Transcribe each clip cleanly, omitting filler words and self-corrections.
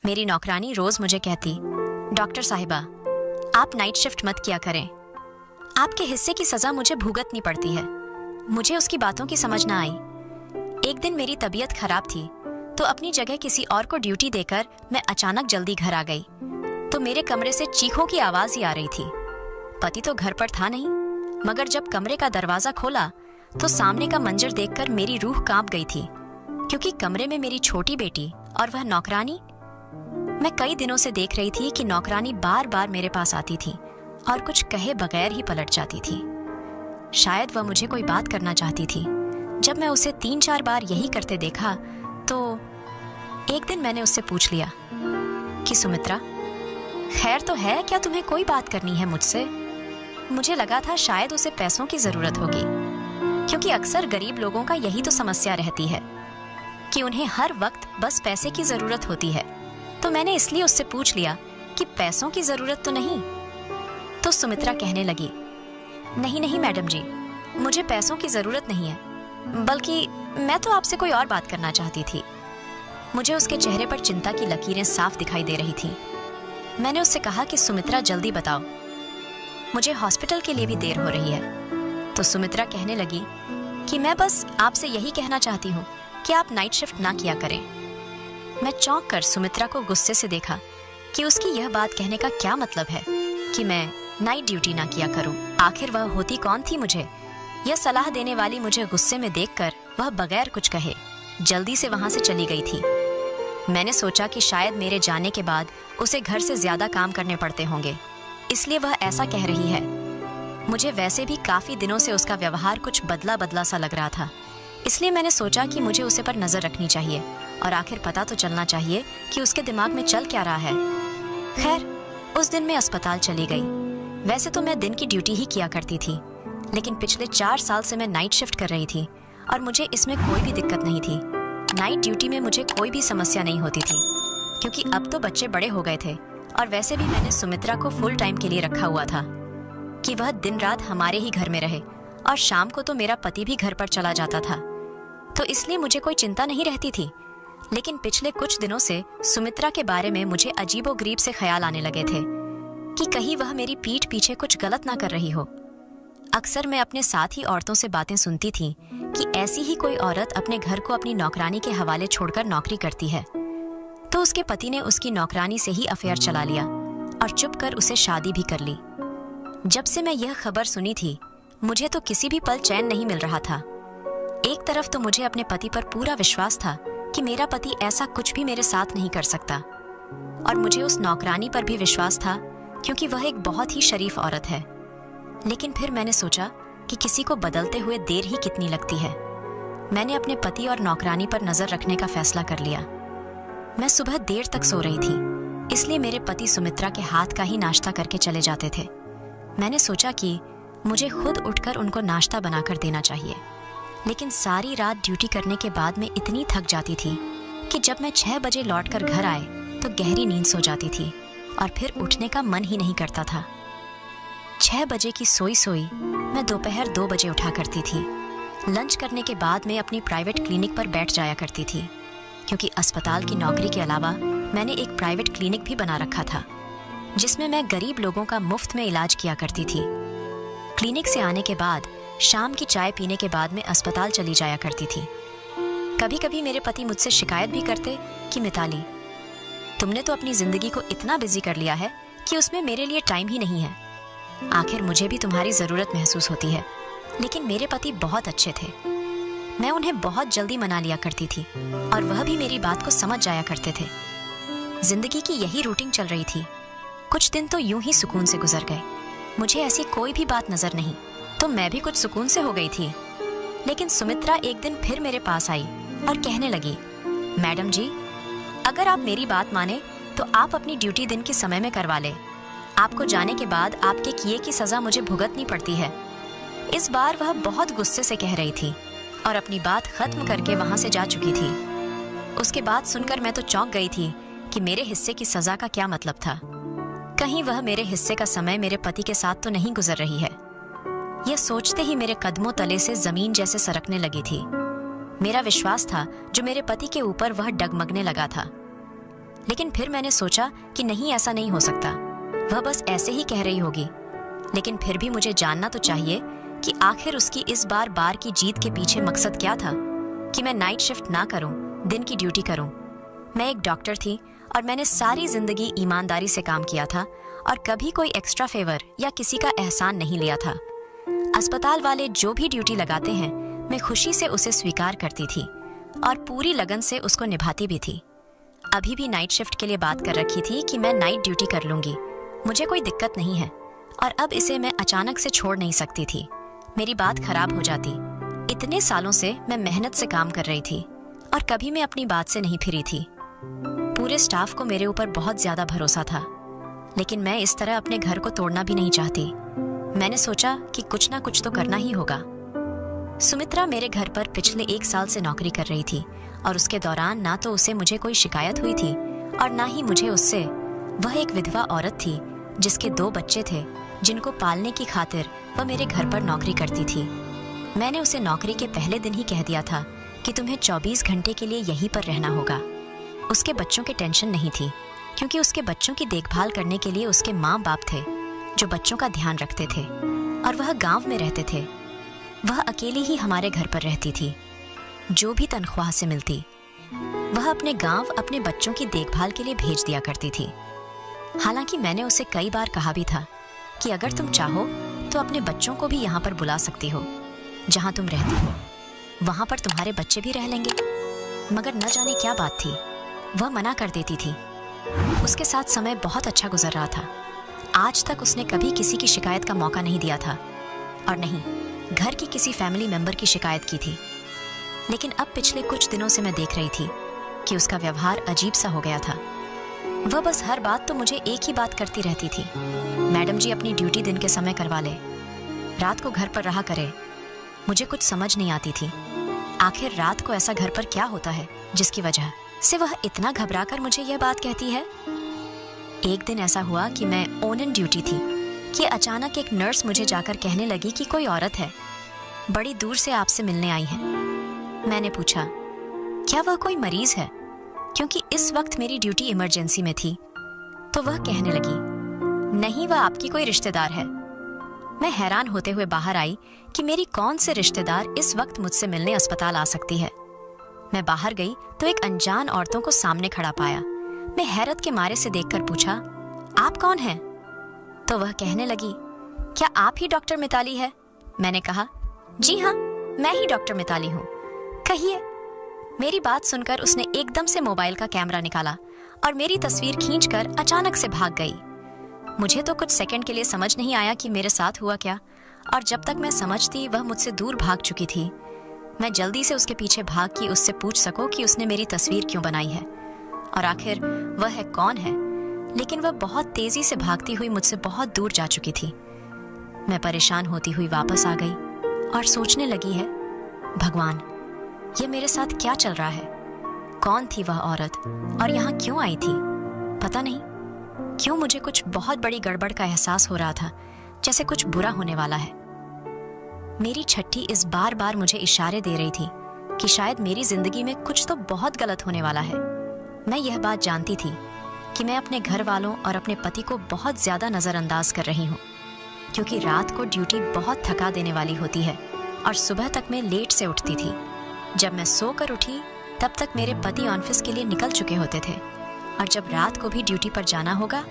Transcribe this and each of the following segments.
मेरी नौकरानी रोज मुझे कहती, डॉक्टर साहिबा, आप नाइट शिफ्ट मत किया करें, आपके हिस्से की सजा मुझे भुगतनी पड़ती है। मुझे उसकी बातों की समझ ना आई। एक दिन मेरी तबीयत खराब थी तो अपनी जगह किसी और को ड्यूटी देकर मैं अचानक जल्दी घर आ गई तो मेरे कमरे से चीखों की आवाज ही आ रही थी। पति तो घर पर था नहीं, मगर जब कमरे का दरवाजा खोला तो सामने का मंजर देखकर मेरी रूह कांप गई थी, क्योंकि कमरे में मेरी छोटी बेटी और वह नौकरानी। मैं कई दिनों से देख रही थी कि नौकरानी बार बार मेरे पास आती थी और कुछ कहे बगैर ही पलट जाती थी। शायद वह मुझे कोई बात करना चाहती थी। जब मैं उसे 3-4 बार यही करते देखा तो एक दिन मैंने उससे पूछ लिया कि सुमित्रा, खैर तो है क्या, तुम्हें कोई बात करनी है मुझसे? मुझे लगा था शायद उसे पैसों की जरूरत होगी, क्योंकि अक्सर गरीब लोगों का यही तो समस्या रहती है कि उन्हें हर वक्त बस पैसे की जरूरत होती है। तो मैंने इसलिए उससे पूछ लिया कि पैसों की जरूरत तो नहीं। तो सुमित्रा कहने लगी, नहीं नहीं मैडम जी, मुझे पैसों की जरूरत नहीं है, बल्कि मैं तो आपसे कोई और बात करना चाहती थी। मुझे उसके चेहरे पर चिंता की लकीरें साफ दिखाई दे रही थी। मैंने उससे कहा कि सुमित्रा जल्दी बताओ, मुझे हॉस्पिटल के लिए भी देर हो रही है। तो सुमित्रा कहने लगी कि मैं बस आपसे यही कहना चाहती हूँ कि आप नाइट शिफ्ट ना किया करें। मैं चौंक कर सुमित्रा को गुस्से से देखा कि उसकी यह बात कहने का क्या मतलब है कि मैं नाइट ड्यूटी ना किया करूं। आखिर वह होती कौन थी मुझे यह सलाह देने वाली? मुझे गुस्से में देखकर वह बगैर कुछ कहे जल्दी से वहां से चली गई थी। मैंने सोचा कि शायद मेरे जाने के बाद उसे घर से ज्यादा काम करने पड़ते होंगे, इसलिए वह ऐसा कह रही है। मुझे वैसे भी काफी दिनों से उसका व्यवहार कुछ बदला बदला सा लग रहा था, इसलिए मैंने सोचा कि मुझे उसे पर नजर रखनी चाहिए और आखिर पता तो चलना चाहिए कि उसके दिमाग में चल क्या रहा है। खैर, उस दिन मैं अस्पताल चली गई। वैसे तो मैं दिन की ड्यूटी ही किया करती थी, लेकिन पिछले 4 साल से मैं नाइट शिफ्ट कर रही थी और मुझे इसमें कोई भी दिक्कत नहीं थी। नाइट ड्यूटी में मुझे कोई भी समस्या नहीं होती थी, क्योंकि अब तो बच्चे बड़े हो गए थे और वैसे भी मैंने सुमित्रा को फुल टाइम के लिए रखा हुआ था कि वह दिन रात हमारे ही घर में रहे, और शाम को तो मेरा पति भी घर पर चला जाता था, तो इसलिए मुझे कोई चिंता नहीं रहती थी। लेकिन पिछले कुछ दिनों से सुमित्रा के बारे में मुझे अजीबोगरीब से ख्याल आने लगे थे कि कहीं वह मेरी पीठ पीछे कुछ गलत ना कर रही हो। अक्सर मैं अपने साथ ही औरतों से बातें सुनती थी कि ऐसी ही कोई औरत अपने घर को अपनी नौकरानी के हवाले छोड़कर नौकरी करती है, तो उसके पति ने उसकी नौकरानी से ही अफेयर चला लिया और चुप कर उसे शादी भी कर ली। जब से मैं यह खबर सुनी थी, मुझे तो किसी भी पल चैन नहीं मिल रहा था। एक तरफ तो मुझे अपने पति पर पूरा विश्वास था कि मेरा पति ऐसा कुछ भी मेरे साथ नहीं कर सकता, और मुझे उस नौकरानी पर भी विश्वास था क्योंकि वह एक बहुत ही शरीफ औरत है। लेकिन फिर मैंने सोचा कि किसी को बदलते हुए देर ही कितनी लगती है। मैंने अपने पति और नौकरानी पर नजर रखने का फैसला कर लिया। मैं सुबह देर तक सो रही थी, इसलिए मेरे पति सुमित्रा के हाथ का ही नाश्ता करके चले जाते थे। मैंने सोचा कि मुझे खुद उठकर उनको नाश्ता बनाकर देना चाहिए, लेकिन सारी रात ड्यूटी करने के बाद मैं इतनी थक जाती थी कि जब मैं 6 बजे लौटकर घर आए तो गहरी नींद सो जाती थी और फिर उठने का मन ही नहीं करता था। 6 बजे की सोई सोई मैं दोपहर 2 बजे उठा करती थी। लंच करने के बाद मैं अपनी प्राइवेट क्लिनिक पर बैठ जाया करती थी, क्योंकि अस्पताल की नौकरी के अलावा मैंने एक प्राइवेट क्लिनिक भी बना रखा था जिसमें मैं गरीब लोगों का मुफ्त में इलाज किया करती थी। क्लिनिक से आने के बाद शाम की चाय पीने के बाद मैं अस्पताल चली जाया करती थी। कभी कभी मेरे पति मुझसे शिकायत भी करते कि मिताली, तुमने तो अपनी जिंदगी को इतना बिजी कर लिया है कि उसमें मेरे लिए टाइम ही नहीं है। आखिर मुझे भी तुम्हारी जरूरत महसूस होती है। लेकिन मेरे पति बहुत अच्छे थे। मैं उन्हें बहुत जल्दी मना लिया करती थी और वह भी मेरी बात को समझ जाया करते थे। जिंदगी की यही रूटीन चल रही थी। कुछ दिन तो यूं ही सुकून से गुजर गए। मुझे ऐसी कोई भी बात नजर नहीं, तो मैं भी कुछ सुकून से हो गई थी। लेकिन सुमित्रा एक दिन फिर मेरे पास आई और कहने लगी, मैडम जी, अगर आप मेरी बात माने तो आप अपनी ड्यूटी दिन के समय में करवा ले। आपको जाने के बाद आपके किए की सजा मुझे भुगतनी पड़ती है। इस बार वह बहुत गुस्से से कह रही थी और अपनी बात खत्म करके वहां से जा चुकी थी। उसके बाद सुनकर मैं तो चौंक गई थी कि मेरे हिस्से की सजा का क्या मतलब था। कहीं वह मेरे हिस्से का समय मेरे पति के साथ तो नहीं गुजर रही है। यह सोचते ही मेरे कदमों तले से जमीन जैसे सरकने लगी थी। मेरा विश्वास था जो मेरे पति के ऊपर वह डगमगने लगा था। लेकिन फिर मैंने सोचा कि नहीं, ऐसा नहीं हो सकता, वह बस ऐसे ही कह रही होगी। लेकिन फिर भी मुझे जानना तो चाहिए कि आखिर उसकी इस बार बार की जीत के पीछे मकसद क्या था कि मैं नाइट शिफ्ट ना करूं, दिन की ड्यूटी करूं। मैं एक डॉक्टर थी और मैंने सारी जिंदगी ईमानदारी से काम किया था और कभी कोई एक्स्ट्रा फेवर या किसी का एहसान नहीं लिया था। अस्पताल वाले जो भी ड्यूटी लगाते हैं, मैं खुशी से उसे स्वीकार करती थी और पूरी लगन से उसको निभाती भी थी। अभी भी नाइट शिफ्ट के लिए बात कर रखी थी कि मैं नाइट ड्यूटी कर लूंगी, मुझे कोई दिक्कत नहीं है। और अब इसे मैं अचानक से छोड़ नहीं सकती थी, मेरी बात खराब हो जाती। इतने सालों से मैं मेहनत से काम कर रही थी और कभी मैं अपनी बात से नहीं फिरी थी। पूरे स्टाफ को मेरे ऊपर बहुत ज्यादा भरोसा था, लेकिन मैं इस तरह अपने घर को तोड़ना भी नहीं चाहती। मैंने सोचा कि कुछ ना कुछ तो करना ही होगा। सुमित्रा मेरे घर पर पिछले 1 साल से नौकरी कर रही थी और उसके दौरान ना तो उसे मुझे कोई शिकायत हुई थी और ना ही मुझे उससे। वह एक विधवा औरत थी जिसके 2 बच्चे थे जिनको पालने की खातिर वह मेरे घर पर नौकरी करती थी। मैंने उसे नौकरी के पहले दिन ही कह दिया था कि तुम्हें 24 घंटे के लिए यहीं पर रहना होगा। उसके बच्चों के टेंशन नहीं थी, क्योंकि उसके बच्चों की देखभाल करने के लिए उसके माँ बाप थे जो बच्चों का ध्यान रखते थे और वह गांव में रहते थे। वह अकेली ही हमारे घर पर रहती थी। जो भी तनख्वाह से मिलती वह अपने गांव अपने बच्चों की देखभाल के लिए भेज दिया करती थी। हालांकि मैंने उसे कई बार कहा भी था कि अगर तुम चाहो तो अपने बच्चों को भी यहाँ पर बुला सकती हो, जहाँ तुम रहती हो वहाँ पर तुम्हारे बच्चे भी रह लेंगे। मगर न जाने क्या बात थी, वह मना कर देती थी। उसके साथ समय बहुत अच्छा गुजर रहा था। आज तक उसने कभी किसी की शिकायत का मौका नहीं दिया था और नहीं घर की किसी फैमिली मेंबर की शिकायत की थी। लेकिन अब पिछले कुछ दिनों से मैं देख रही थी कि उसका व्यवहार अजीब सा हो गया था। वह बस हर बात तो मुझे एक ही बात करती रहती थी, मैडम जी अपनी ड्यूटी दिन के समय करवा ले, रात को घर पर रहा करे। मुझे कुछ समझ नहीं आती थी, आखिर रात को ऐसा घर पर क्या होता है जिसकी वजह से वह इतना घबराकर मुझे यह बात कहती है। एक दिन ऐसा हुआ कि मैं ऑन ड्यूटी थी कि अचानक एक नर्स मुझे जाकर कहने लगी कि कोई औरत है, बड़ी दूर से आपसे मिलने आई है। मैंने पूछा क्या वह कोई मरीज है, क्योंकि इस वक्त मेरी ड्यूटी इमरजेंसी में थी। तो वह कहने लगी नहीं, वह आपकी कोई रिश्तेदार है। मैं हैरान होते हुए बाहर आई कि मेरी कौन से रिश्तेदार इस वक्त मुझसे मिलने अस्पताल आ सकती है। मैं बाहर गई तो एक अनजान औरतों को सामने खड़ा पाया। मैं हैरत के मारे से देखकर पूछा आप कौन हैं? तो वह कहने लगी क्या आप ही डॉक्टर मिताली है? मैंने कहा जी हाँ, मैं ही डॉक्टर मिताली हूँ, कहिए। मेरी बात सुनकर उसने एकदम से मोबाइल का कैमरा निकाला और मेरी तस्वीर खींचकर अचानक से भाग गई। मुझे तो कुछ सेकंड के लिए समझ नहीं आया कि मेरे साथ हुआ क्या, और जब तक मैं समझती वह मुझसे दूर भाग चुकी थी। मैं जल्दी से उसके पीछे भाग के उससे पूछ सकूं कि उसने मेरी तस्वीर क्यों बनाई है और आखिर वह है कौन है। लेकिन वह बहुत तेजी से भागती हुई मुझसे बहुत दूर जा चुकी थी। मैं परेशान होती हुई वापस आ गई और सोचने लगी है भगवान, ये मेरे साथ क्या चल रहा है? कौन थी वह औरत और यहाँ क्यों आई थी? पता नहीं क्यों मुझे कुछ बहुत बड़ी गड़बड़ का एहसास हो रहा था, जैसे कुछ बुरा होने वाला है। मेरी छठी इस बार बार मुझे इशारे दे रही थी कि शायद मेरी जिंदगी में कुछ तो बहुत गलत होने वाला है। मैं यह बात जानती थी कि मैं अपने घर वालों और अपने पति को बहुत ज्यादा नजरअंदाज कर रही हूँ, क्योंकि रात को ड्यूटी बहुत थका देने वाली होती है और सुबह तक मैं लेट से उठती थी। जब मैं सोकर उठी तब तक मेरे पति ऑफिस के लिए निकल चुके होते थे, और जब रात को भी ड्यूटी पर जाना होगा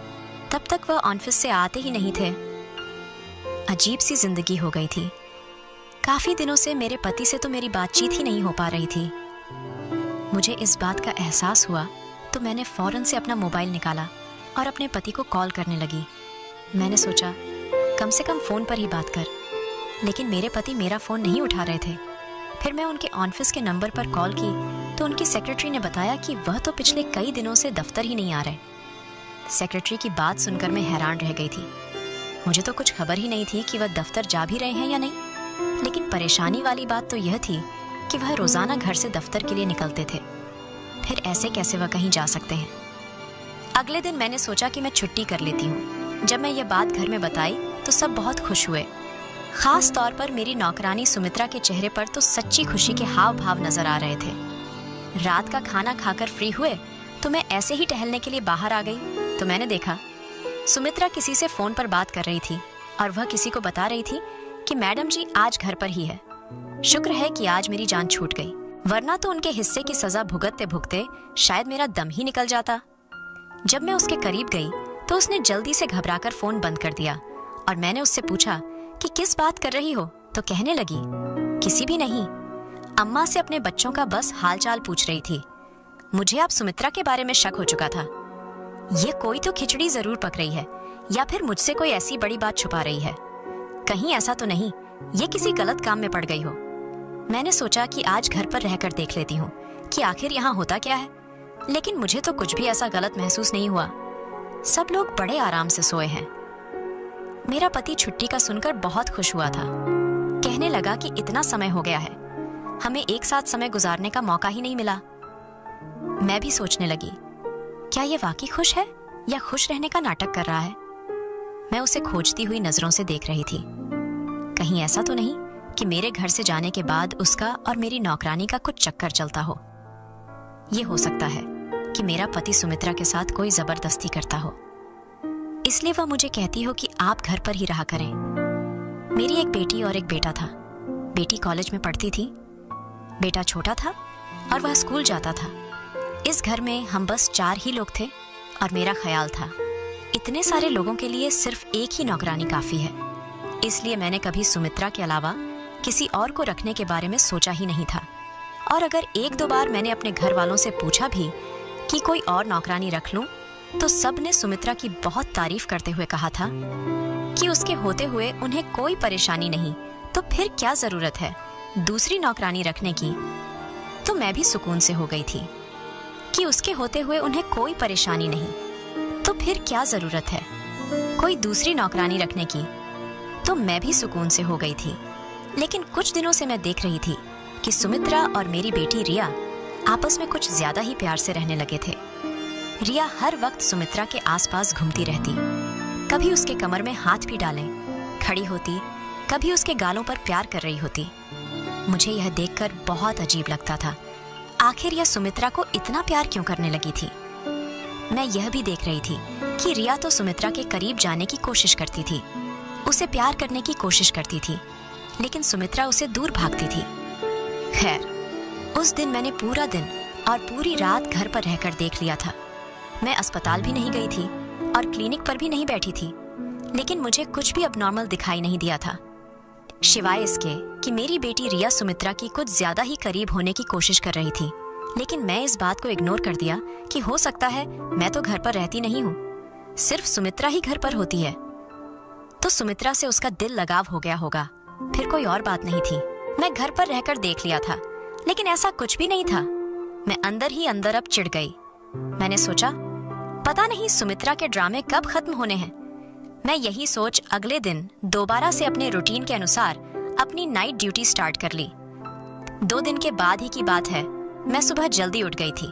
तब तक वह ऑफिस से आते ही नहीं थे। अजीब सी जिंदगी हो गई थी। काफी दिनों से मेरे पति से तो मेरी बातचीत ही नहीं हो पा रही थी। मुझे इस बात का एहसास हुआ तो मैंने फौरन से अपना मोबाइल निकाला और अपने पति को कॉल करने लगी। मैंने सोचा कम से कम फोन पर ही बात कर, लेकिन मेरे पति मेरा फोन नहीं उठा रहे थे। फिर मैं उनके ऑफिस के नंबर पर कॉल की तो उनकी सेक्रेटरी ने बताया कि वह तो पिछले कई दिनों से दफ्तर ही नहीं आ रहे। सेक्रेटरी की बात सुनकर मैं हैरान रह गई थी। मुझे तो कुछ खबर ही नहीं थी कि वह दफ्तर जा भी रहे हैं या नहीं। लेकिन परेशानी वाली बात तो यह थी कि वह रोजाना घर से दफ्तर के लिए निकलते थे, फिर ऐसे कैसे वह कहीं जा सकते हैं। अगले दिन मैंने सोचा कि मैं छुट्टी कर लेती हूँ। जब मैं यह बात घर में बताई तो सब बहुत खुश हुए। खास तौर पर मेरी नौकरानी सुमित्रा के चेहरे पर तो सच्ची खुशी के हाव भाव नजर आ रहे थे। रात का खाना खाकर फ्री हुए तो मैं ऐसे ही टहलने के लिए बाहर आ गई तो मैंने देखा सुमित्रा किसी से फोन पर बात कर रही थी और वह किसी को बता रही थी कि मैडम जी आज घर पर ही है। शुक्र है कि आज मेरी जान छूट गई, वरना तो उनके हिस्से की सजा भुगतते भुगते शायद मेरा दम ही निकल जाता। जब मैं उसके करीब गई तो उसने जल्दी से घबराकर फोन बंद कर दिया और मैंने उससे पूछा कि किस बात कर रही हो, तो कहने लगी किसी भी नहीं, अम्मा से अपने बच्चों का बस हालचाल पूछ रही थी। मुझे अब सुमित्रा के बारे में शक हो चुका था। ये कोई तो खिचड़ी जरूर पक रही है या फिर मुझसे कोई ऐसी बड़ी बात छुपा रही है। कहीं ऐसा तो नहीं ये किसी गलत काम में पड़ गई हो। मैंने सोचा कि आज घर पर रहकर देख लेती हूँ कि आखिर यहाँ होता क्या है, लेकिन मुझे तो कुछ भी ऐसा गलत महसूस नहीं हुआ। सब लोग बड़े आराम से सोए हैं। मेरा पति छुट्टी का सुनकर बहुत खुश हुआ था। कहने लगा कि इतना समय हो गया है, हमें एक साथ समय गुजारने का मौका ही नहीं मिला। मैं भी सोचने लगी, क्या ये वाकई खुश है या खुश रहने का नाटक कर रहा है। मैं उसे खोजती हुई नजरों से देख रही थी। कहीं ऐसा तो नहीं कि मेरे घर से जाने के बाद उसका और मेरी नौकरानी का कुछ चक्कर चलता हो। ये हो सकता है कि मेरा पति सुमित्रा के साथ कोई जबरदस्ती करता हो, इसलिए वह मुझे कहती हो कि आप घर पर ही रहा करें। मेरी एक बेटी और एक बेटा था। बेटी कॉलेज में पढ़ती थी, बेटा छोटा था और वह स्कूल जाता था। इस घर में हम बस 4 ही लोग थे और मेरा ख्याल था इतने सारे लोगों के लिए सिर्फ एक ही नौकरानी काफी है। इसलिए मैंने कभी सुमित्रा के अलावा किसी और को रखने के बारे में सोचा ही नहीं था। और अगर 1-2 बार मैंने अपने घर वालों से पूछा भी कि कोई और नौकरानी रख लूं, तो सब ने सुमित्रा की बहुत तारीफ करते हुए कहा था कि उसके होते हुए उन्हें कोई परेशानी नहीं, तो फिर क्या जरूरत है दूसरी नौकरानी रखने की। तो मैं भी सुकून से हो गई थी कि उसके होते हुए उन्हें कोई परेशानी नहीं, तो फिर क्या जरूरत है कोई दूसरी नौकरानी रखने की। तो मैं भी सुकून से हो गई थी। लेकिन कुछ दिनों से मैं देख रही थी कि सुमित्रा और मेरी बेटी रिया आपस में कुछ ज्यादा ही प्यार से रहने लगे थे। रिया हर वक्त सुमित्रा के आसपास घूमती रहती, कभी उसके कमर में हाथ भी डालें, खड़ी होती, कभी उसके गालों पर प्यार कर रही होती। मुझे यह देखकर बहुत अजीब लगता था। आखिर यह सुमित्रा को इतना प्यार क्यों करने लगी थी। मैं यह भी देख रही थी कि रिया तो सुमित्रा के करीब जाने की कोशिश करती थी, उसे प्यार करने की कोशिश करती थी, लेकिन सुमित्रा उसे दूर भागती थी। खैर, उस दिन मैंने पूरा दिन और पूरी रात घर पर रहकर देख लिया था। मैं अस्पताल भी नहीं गई थी और क्लिनिक पर भी नहीं बैठी थी, लेकिन मुझे कुछ भी अबनॉर्मल दिखाई नहीं दिया था, सिवाय इसके कि मेरी बेटी रिया सुमित्रा की कुछ ज्यादा ही करीब होने की कोशिश कर रही थी। लेकिन मैं इस बात को इग्नोर कर दिया कि हो सकता है मैं तो घर पर रहती नहीं हूँ, सिर्फ सुमित्रा ही घर पर होती है, तो सुमित्रा से उसका दिल लगाव हो गया होगा, फिर कोई और बात नहीं थी। मैं घर पर रहकर देख लिया था, लेकिन ऐसा कुछ भी नहीं था। मैं अंदर ही अंदर अब चिढ़ गई। मैंने सोचा, पता नहीं सुमित्रा के ड्रामे कब खत्म होने हैं। मैं यही सोच अगले दिन दोबारा से अपने रूटीन के अनुसार अपनी नाइट ड्यूटी स्टार्ट कर ली। 2 दिन के बाद ही की बात है, मैं सुबह जल्दी उठ गई थी,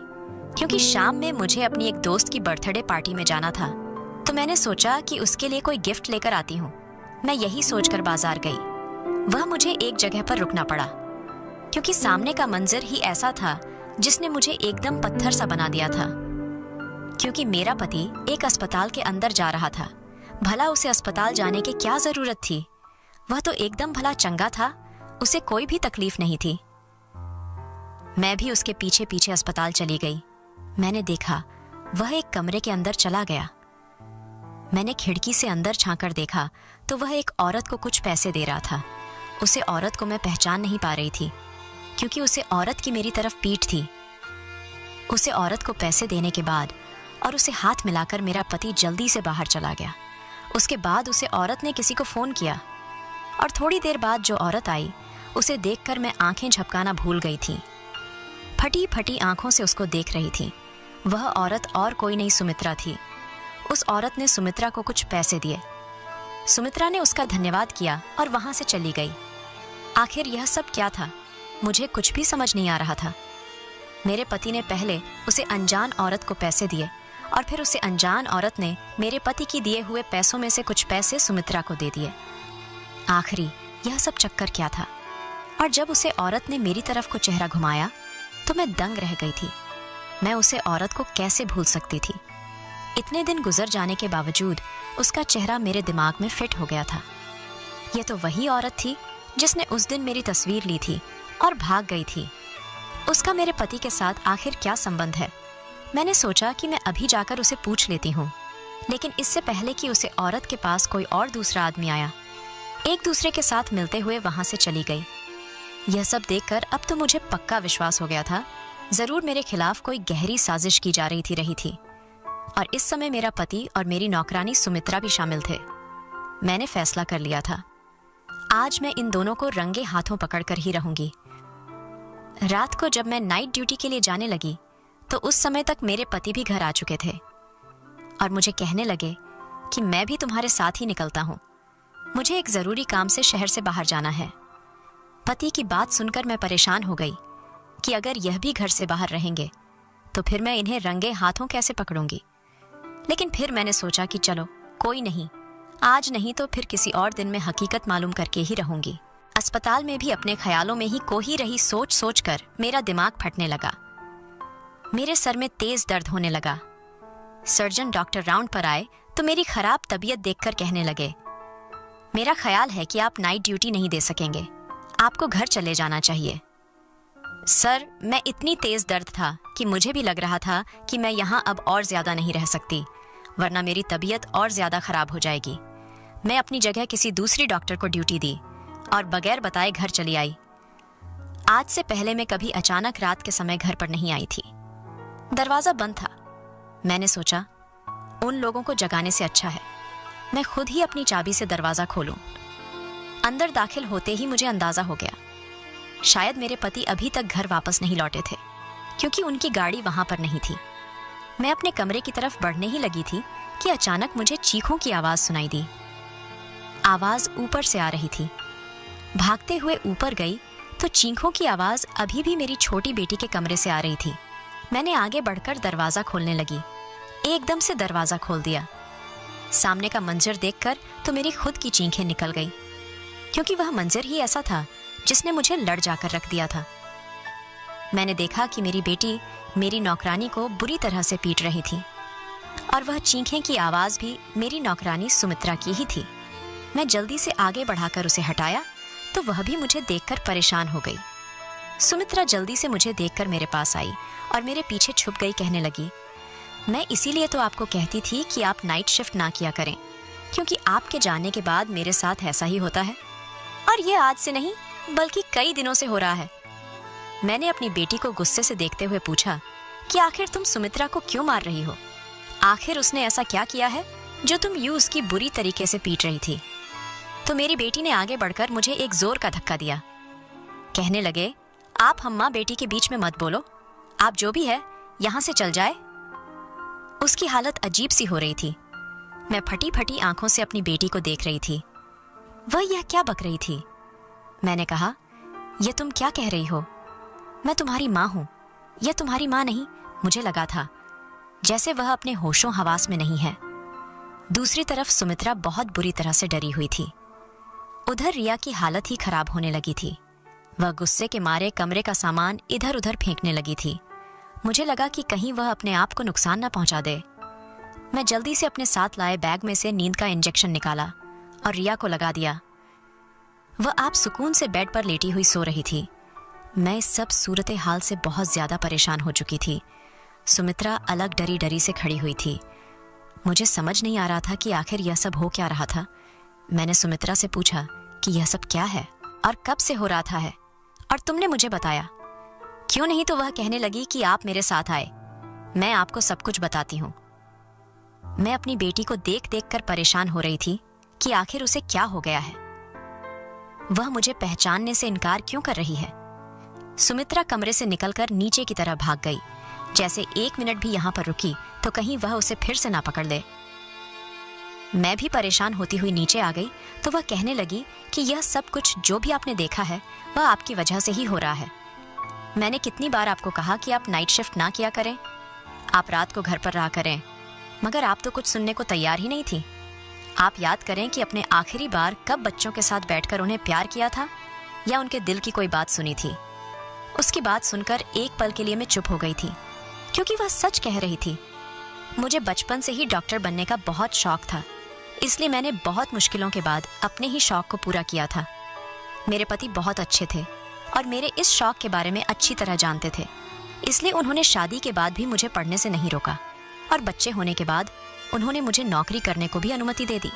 क्योंकि शाम में मुझे अपनी एक दोस्त की बर्थडे पार्टी में जाना था। तो मैंने सोचा कि उसके लिए कोई गिफ्ट लेकर आती हूँ। मैं यही सोचकर बाजार गई। वह मुझे एक जगह पर रुकना पड़ा, क्योंकि सामने का मंजर ही ऐसा था जिसने मुझे एकदम पत्थर सा बना दिया था। क्योंकि मेरा पति एक अस्पताल के अंदर जा रहा था। भला उसे अस्पताल जाने की क्या जरूरत थी? वह तो एकदम भला चंगा था, उसे कोई भी तकलीफ नहीं थी। मैं भी उसके पीछे पीछे अस्पताल चली गई। मैंने देखा वह एक कमरे के अंदर चला गया। मैंने खिड़की से अंदर झांककर देखा तो वह एक औरत को कुछ पैसे दे रहा था। उसे औरत को मैं पहचान नहीं पा रही थी, क्योंकि उसे औरत की मेरी तरफ पीठ थी। उसे औरत को पैसे देने के बाद और उसे हाथ मिलाकर मेरा पति जल्दी से बाहर चला गया। उसके बाद उसे औरत ने किसी को फोन किया और थोड़ी देर बाद जो औरत आई उसे देखकर मैं आंखें झपकाना भूल गई थी। फटी फटी आंखों से उसको देख रही थी। वह औरत और कोई नहीं सुमित्रा थी। उस औरत ने सुमित्रा को कुछ पैसे दिए। सुमित्रा ने उसका धन्यवाद किया और वहां से चली गई। आखिर यह सब क्या था? मुझे कुछ भी समझ नहीं आ रहा था। मेरे पति ने पहले उसे अनजान औरत को पैसे दिए और फिर उसे अनजान औरत ने मेरे पति की दिए हुए पैसों में से कुछ पैसे सुमित्रा को दे दिए। आखिरी यह सब चक्कर क्या था? और जब उसे औरत ने मेरी तरफ को चेहरा घुमाया तो मैं दंग रह गई थी। मैं उसे औरत को कैसे भूल सकती थी। इतने दिन गुजर जाने के बावजूद उसका चेहरा मेरे दिमाग में फिट हो गया था। यह तो वही औरत थी जिसने उस दिन मेरी तस्वीर ली थी और भाग गई थी। उसका मेरे पति के साथ आखिर क्या संबंध है? मैंने सोचा कि मैं अभी जाकर उसे पूछ लेती हूँ, लेकिन इससे पहले कि उसे औरत के पास कोई और दूसरा आदमी आया, एक दूसरे के साथ मिलते हुए वहां से चली गई। यह सब देखकर अब तो मुझे पक्का विश्वास हो गया था, जरूर मेरे खिलाफ कोई गहरी साजिश की जा रही थी। और इस समय मेरा पति और मेरी नौकरानी सुमित्रा भी शामिल थे। मैंने फैसला कर लिया था, आज मैं इन दोनों को रंगे हाथों पकड़कर ही रहूंगी। रात को जब मैं नाइट ड्यूटी के लिए जाने लगी तो उस समय तक मेरे पति भी घर आ चुके थे और मुझे कहने लगे कि मैं भी तुम्हारे साथ ही निकलता हूं, मुझे एक जरूरी काम से शहर से बाहर जाना है। पति की बात सुनकर मैं परेशान हो गई कि अगर यह भी घर से बाहर रहेंगे तो फिर मैं इन्हें रंगे हाथों कैसे पकड़ूंगी। लेकिन फिर मैंने सोचा कि चलो कोई नहीं, आज नहीं तो फिर किसी और दिन में हकीकत मालूम करके ही रहूंगी। अस्पताल में भी अपने ख्यालों में ही कोही रही सोच सोच कर मेरा दिमाग फटने लगा। मेरे सर में तेज दर्द होने लगा। सर्जन डॉक्टर राउंड पर आए तो मेरी खराब तबीयत देखकर कहने लगे, मेरा ख्याल है कि आप नाइट ड्यूटी नहीं दे सकेंगे, आपको घर चले जाना चाहिए। सर, मैं इतनी तेज दर्द था कि मुझे भी लग रहा था कि मैं यहाँ अब और ज्यादा नहीं रह सकती, वरना मेरी तबीयत और ज्यादा खराब हो जाएगी। मैं अपनी जगह किसी दूसरी डॉक्टर को ड्यूटी दी और बगैर बताए घर चली आई। आज से पहले मैं कभी अचानक रात के समय घर पर नहीं आई थी। दरवाजा बंद था। मैंने सोचा उन लोगों को जगाने से अच्छा है मैं खुद ही अपनी चाबी से दरवाजा खोलूं। अंदर दाखिल होते ही मुझे अंदाजा हो गया, शायद मेरे पति अभी तक घर वापस नहीं लौटे थे, क्योंकि उनकी गाड़ी वहां पर नहीं थी। मैं अपने कमरे की तरफ बढ़ने ही लगी थी कि अचानक मुझे चीखों की आवाज सुनाई दी। आवाज ऊपर से आ रही थी। भागते हुए ऊपर गई तो चीखों की आवाज अभी भी मेरी छोटी बेटी के कमरे से आ रही थी। मैंने आगे बढ़कर दरवाजा खोलने लगी। एकदम से दरवाजा खोल दिया। सामने का मंजर देखकर तो मेरी खुद की चीखें निकल गई, क्योंकि वह मंजर ही ऐसा था जिसने मुझे लड़ जाकर रख दिया था। मैंने देखा कि मेरी बेटी मेरी नौकरानी को बुरी तरह से पीट रही थी और वह चीखें की आवाज भी मेरी नौकरानी सुमित्रा की ही थी। मैं जल्दी से आगे बढ़ाकर उसे हटाया तो वह भी मुझे देखकर परेशान हो गई। सुमित्रा जल्दी से मुझे देखकर मेरे पास आई और मेरे पीछे छुप गई, कहने लगी, मैं इसीलिए तो आपको कहती थी कि आप नाइट शिफ्ट ना किया करें, क्योंकि आपके जाने के बाद मेरे साथ ऐसा ही होता है, और ये आज से नहीं बल्कि कई दिनों से हो रहा है। मैंने अपनी बेटी को गुस्से से देखते हुए पूछा कि आखिर तुम सुमित्रा को क्यों मार रही हो? आखिर उसने ऐसा क्या किया है जो तुम यूं उसकी बुरी तरीके से पीट रही थी? तो मेरी बेटी ने आगे बढ़कर मुझे एक जोर का धक्का दिया। कहने लगे, आप अम्मा बेटी के बीच में मत बोलो, आप जो भी है यहां से चल जाए। उसकी हालत अजीब सी हो रही थी। मैं फटी फटी आंखों से अपनी बेटी को देख रही थी। वह यह क्या बक रही थी? मैंने कहा, यह तुम क्या कह रही हो? मैं तुम्हारी माँ हूं। यह तुम्हारी माँ नहीं। मुझे लगा था जैसे वह अपने होशों हवास में नहीं है। दूसरी तरफ सुमित्रा बहुत बुरी तरह से डरी हुई थी। उधर रिया की हालत ही खराब होने लगी थी। वह गुस्से के मारे कमरे का सामान इधर उधर फेंकने लगी थी। मुझे लगा कि कहीं वह अपने आप को नुकसान न पहुंचा दे। मैं जल्दी से अपने साथ लाए बैग में से नींद का इंजेक्शन निकाला और रिया को लगा दिया। वह आप सुकून से बेड पर लेटी हुई सो रही थी। मैं इस सब सूरत हाल से बहुत ज्यादा परेशान हो चुकी थी। सुमित्रा अलग डरी डरी से खड़ी हुई थी। मुझे समझ नहीं आ रहा था कि आखिर यह सब हो क्या रहा था। मैंने सुमित्रा से पूछा कि यह सब क्या है और कब से हो रहा था है, और तुमने मुझे बताया क्यों नहीं? तो वह कहने लगी कि आप मेरे साथ आए, मैं आपको सब कुछ बताती हूं। मैं अपनी बेटी को देख देख कर परेशान हो रही थी कि आखिर उसे क्या हो गया है। वह मुझे पहचानने से इनकार क्यों कर रही है? सुमित्रा कमरे से निकलकर नीचे की तरफ भाग गई, जैसे एक मिनट भी यहां पर रुकी तो कहीं वह उसे फिर से ना पकड़ ले। मैं भी परेशान होती हुई नीचे आ गई तो वह कहने लगी कि यह सब कुछ जो भी आपने देखा है वह आपकी वजह से ही हो रहा है। मैंने कितनी बार आपको कहा कि आप नाइट शिफ्ट ना किया करें, आप रात को घर पर रहा करें, मगर आप तो कुछ सुनने को तैयार ही नहीं थी। आप याद करें कि अपने आखिरी बार कब बच्चों के साथ बैठकर उन्हें प्यार किया था या उनके दिल की कोई बात सुनी थी। उसकी बात सुनकर एक पल के लिए मैं चुप हो गई थी, क्योंकि वह सच कह रही थी। मुझे बचपन से ही डॉक्टर बनने का बहुत शौक था, इसलिए मैंने बहुत मुश्किलों के बाद अपने ही शौक को पूरा किया था। मेरे पति बहुत अच्छे थे और मेरे इस शौक के बारे में अच्छी तरह जानते थे, इसलिए उन्होंने शादी के बाद भी मुझे पढ़ने से नहीं रोका और बच्चे होने के बाद उन्होंने मुझे नौकरी करने को भी अनुमति दे दी।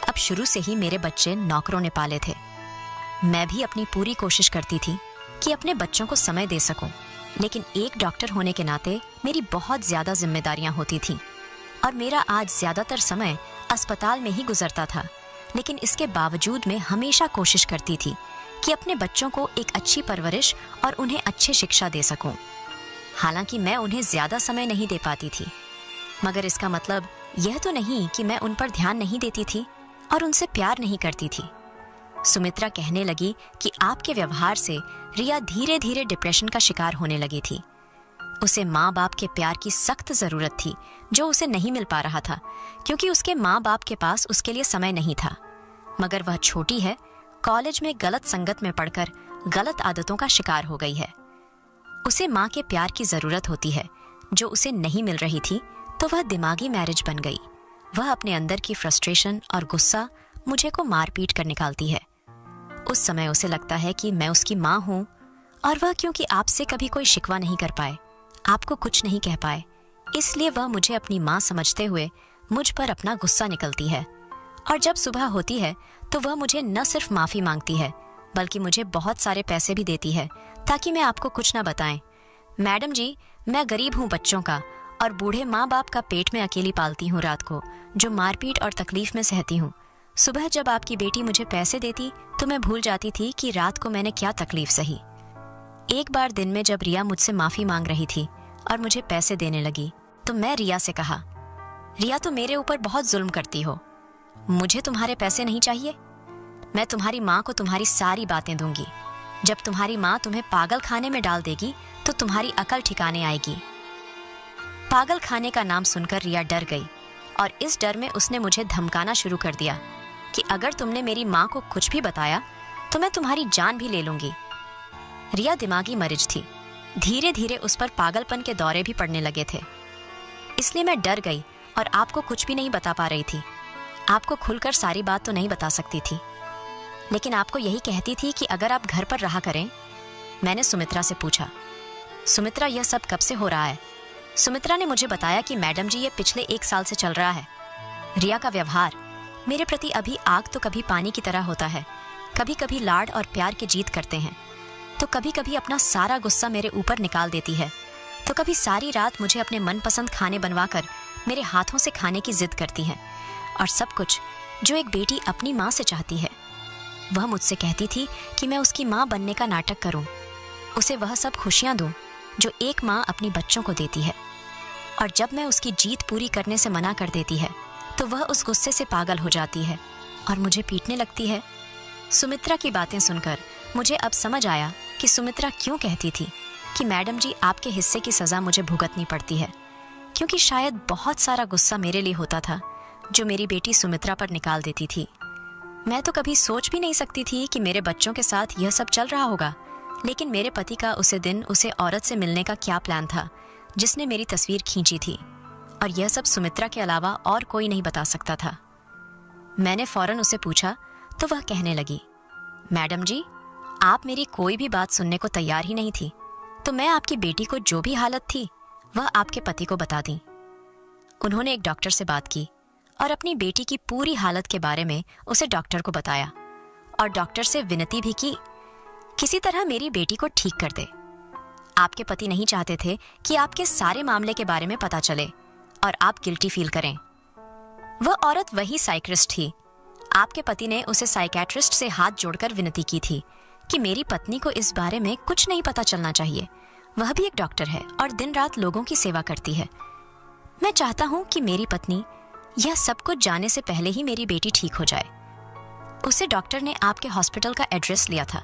अब शुरू से ही मेरे बच्चे नौकरों ने पाले थे। मैं भी अपनी पूरी कोशिश करती थी कि अपने बच्चों को समय दे सकूं, लेकिन एक डॉक्टर होने के नाते मेरी बहुत ज़्यादा जिम्मेदारियां होती थीं और मेरा आज ज़्यादातर समय अस्पताल में ही गुजरता था। लेकिन इसके बावजूद मैं हमेशा कोशिश करती थी कि अपने बच्चों को एक अच्छी परवरिश और उन्हें अच्छी शिक्षा दे सकूं। हालांकि मैं उन्हें ज़्यादा समय नहीं दे पाती थी, मगर इसका मतलब यह तो नहीं कि मैं उन पर ध्यान नहीं देती थी और उनसे प्यार नहीं करती थी। सुमित्रा कहने लगी कि आपके व्यवहार से रिया धीरे धीरे डिप्रेशन का शिकार होने लगी थी। उसे माँ बाप के प्यार की सख्त ज़रूरत थी, जो उसे नहीं मिल पा रहा था क्योंकि उसके माँ बाप के पास उसके लिए समय नहीं था। मगर वह छोटी है, कॉलेज में गलत संगत में पढ़कर गलत आदतों का शिकार हो गई है। उसे माँ के प्यार की ज़रूरत होती है, जो उसे नहीं मिल रही थी, तो वह दिमागी मैरिज बन गई। वह अपने अंदर की फ्रस्ट्रेशन और गुस्सा मुझे को मारपीट कर निकालती है। उस समय उसे लगता है कि मैं उसकी माँ हूँ और वह क्योंकि आपसे कभी कोई शिकवा नहीं कर पाए, आपको कुछ नहीं कह पाए, इसलिए वह मुझे अपनी माँ समझते हुए मुझ पर अपना गुस्सा निकलती है। और जब सुबह होती है तो वह मुझे न सिर्फ माफ़ी मांगती है, बल्कि मुझे बहुत सारे पैसे भी देती है ताकि मैं आपको कुछ ना बताएं। मैडम जी, मैं गरीब हूँ बच्चों का और बूढ़े माँ बाप का पेट में अकेली पालती हूँ रात को, जो मारपीट और तकलीफ में सहती हूँ। सुबह जब आपकी बेटी मुझे पैसे देती तो मैं भूल जाती थी कि रात को मैंने क्या तकलीफ सही। एक बार दिन में जब रिया मुझसे माफ़ी मांग रही थी और मुझे पैसे देने लगी, तो मैं रिया से कहा, रिया तुम मेरे ऊपर बहुत जुल्म करती हो, मुझे तुम्हारे पैसे नहीं चाहिए। मैं तुम्हारी माँ को तुम्हारी सारी बातें दूंगी। जब तुम्हारी माँ तुम्हें पागल खाने में डाल देगी तो तुम्हारी अकल ठिकाने आएगी। पागल खाने का नाम सुनकर रिया डर गई और इस डर में उसने मुझे धमकाना शुरू कर दिया कि अगर तुमने मेरी माँ को कुछ भी बताया तो मैं तुम्हारी जान भी ले लूंगी। रिया दिमागी मरीज थी, धीरे धीरे उस पर पागलपन के दौरे भी पड़ने लगे थे, इसलिए मैं डर गई और आपको कुछ भी नहीं बता पा रही थी। आपको खुलकर सारी बात तो नहीं बता सकती थी, लेकिन आपको यही कहती थी कि अगर आप घर पर रहा करें। मैंने सुमित्रा से पूछा, सुमित्रा यह सब कब से हो रहा है? सुमित्रा ने मुझे बताया कि मैडम जी ये पिछले 1 साल से चल रहा है। रिया का व्यवहार मेरे प्रति अभी आग तो कभी पानी की तरह होता है, कभी कभी लाड और प्यार की जीत करते हैं, तो कभी कभी अपना सारा गुस्सा मेरे ऊपर निकाल देती है, तो कभी सारी रात मुझे अपने मनपसंद खाने बनवाकर मेरे हाथों से खाने की जिद करती है, और सब कुछ जो एक बेटी अपनी माँ से चाहती है। वह मुझसे कहती थी कि मैं उसकी माँ बनने का नाटक करूं, उसे वह सब खुशियां दूं जो एक माँ अपनी बच्चों को देती है, और जब मैं उसकी जीत पूरी करने से मना कर देती है तो वह उस गुस्से से पागल हो जाती है और मुझे पीटने लगती है। सुमित्रा की बातें सुनकर मुझे अब समझ आया कि सुमित्रा क्यों कहती थी कि मैडम जी आपके हिस्से की सज़ा मुझे भुगतनी पड़ती है, क्योंकि शायद बहुत सारा गुस्सा मेरे लिए होता था जो मेरी बेटी सुमित्रा पर निकाल देती थी। मैं तो कभी सोच भी नहीं सकती थी कि मेरे बच्चों के साथ यह सब चल रहा होगा, लेकिन मेरे पति का उसे दिन उसे औरत से मिलने का क्या प्लान था जिसने मेरी तस्वीर खींची थी, और यह सब सुमित्रा के अलावा और कोई नहीं बता सकता था। मैंने फौरन उसे पूछा तो वह कहने लगी, मैडम जी आप मेरी कोई भी बात सुनने को तैयार ही नहीं थी, तो मैं आपकी बेटी को जो भी हालत थी वह आपके पति को बता दी। उन्होंने एक डॉक्टर से बात की और अपनी बेटी की पूरी हालत के बारे में उसे डॉक्टर को बताया, और डॉक्टर से विनती भी की किसी तरह मेरी बेटी को ठीक कर दे। आपके पति नहीं चाहते थे कि आपके सारे मामले के बारे में पता चले और आप गिल्टी फील करें। वह औरत वही साइकियाट्रिस्ट थी। आपके पति ने उसे साइकियाट्रिस्ट से हाथ जोड़कर विनती की थी कि मेरी पत्नी को इस बारे में कुछ नहीं पता चलना चाहिए, वह भी एक डॉक्टर है और दिन रात लोगों की सेवा करती है। मैं चाहता हूं कि मेरी पत्नी यह सब कुछ जाने से पहले ही मेरी बेटी ठीक हो जाए। उसे डॉक्टर ने आपके हॉस्पिटल का एड्रेस लिया था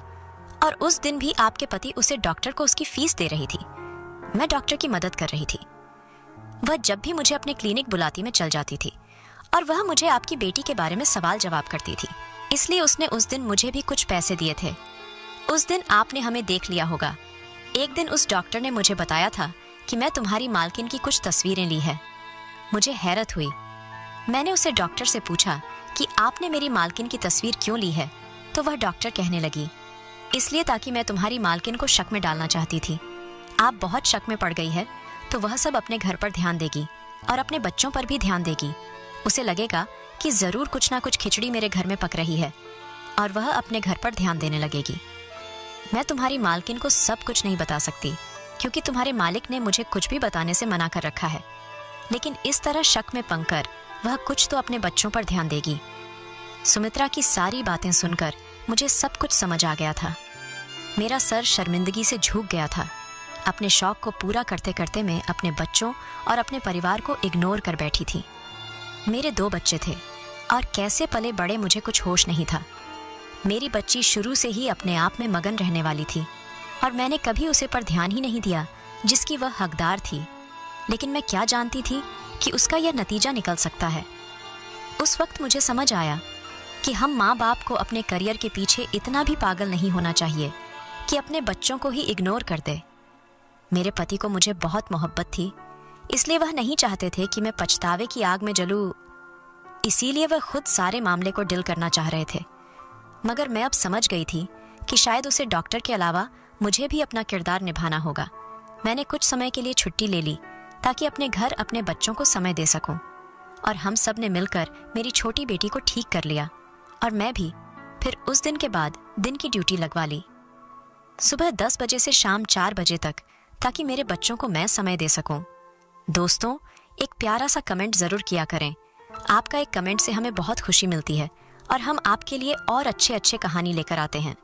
और उस दिन भी आपके पति उसे डॉक्टर को उसकी फीस दे रही थी। मैं डॉक्टर की मदद कर रही थी। वह जब भी मुझे अपने क्लिनिक बुलाती मैं चल जाती थी और वह मुझे आपकी बेटी के बारे में सवाल जवाब करती थी, इसलिए उसने उस दिन मुझे भी कुछ पैसे दिए थे। उस दिन आपने हमें देख लिया होगा। एक दिन उस डॉक्टर ने मुझे बताया था कि मैं तुम्हारी मालकिन की कुछ तस्वीरें ली है। मुझे हैरत हुई। मैंने उसे डॉक्टर से पूछा कि आपने मेरी मालकिन की तस्वीर क्यों ली है, तो वह डॉक्टर कहने लगी, इसलिए ताकि मैं तुम्हारी मालकिन को शक में डालना चाहती थी। आप बहुत शक में पड़ गई है तो वह सब अपने घर पर ध्यान देगी और अपने बच्चों पर भी ध्यान देगी। उसे लगेगा कि जरूर कुछ ना कुछ खिचड़ी मेरे घर में पक रही है और वह अपने घर पर ध्यान देने लगेगी। मैं तुम्हारी मालकिन को सब कुछ नहीं बता सकती क्योंकि तुम्हारे मालिक ने मुझे कुछ भी बताने से मना कर रखा है, लेकिन इस तरह शक में पंकर वह कुछ तो अपने बच्चों पर ध्यान देगी। सुमित्रा की सारी बातें सुनकर मुझे सब कुछ समझ आ गया था। मेरा सर शर्मिंदगी से झुक गया था। अपने शौक को पूरा करते करते मैं अपने बच्चों और अपने परिवार को इग्नोर कर बैठी थी। मेरे 2 बच्चे थे और कैसे पले बड़े मुझे कुछ होश नहीं था। मेरी बच्ची शुरू से ही अपने आप में मगन रहने वाली थी और मैंने कभी उसे पर ध्यान ही नहीं दिया जिसकी वह हकदार थी, लेकिन मैं क्या जानती थी कि उसका यह नतीजा निकल सकता है। उस वक्त मुझे समझ आया कि हम माँ बाप को अपने करियर के पीछे इतना भी पागल नहीं होना चाहिए कि अपने बच्चों को ही इग्नोर कर दे। मेरे पति को मुझे बहुत मोहब्बत थी, इसलिए वह नहीं चाहते थे कि मैं पछतावे की आग में जलूं। इसीलिए वह खुद सारे मामले को डील करना चाह रहे थे। मगर मैं अब समझ गई थी कि शायद उसे डॉक्टर के अलावा मुझे भी अपना किरदार निभाना होगा। मैंने कुछ समय के लिए छुट्टी ले ली ताकि अपने घर अपने बच्चों को समय दे सकूं, और हम सब ने मिलकर मेरी छोटी बेटी को ठीक कर लिया और मैं भी फिर उस दिन के बाद दिन की ड्यूटी लगवा ली, सुबह 10 बजे से शाम 4 बजे तक, ताकि मेरे बच्चों को मैं समय दे सकूं। दोस्तों, एक प्यारा सा कमेंट ज़रूर किया करें। आपका एक कमेंट से हमें बहुत खुशी मिलती है और हम आपके लिए और अच्छे अच्छे कहानी लेकर आते हैं।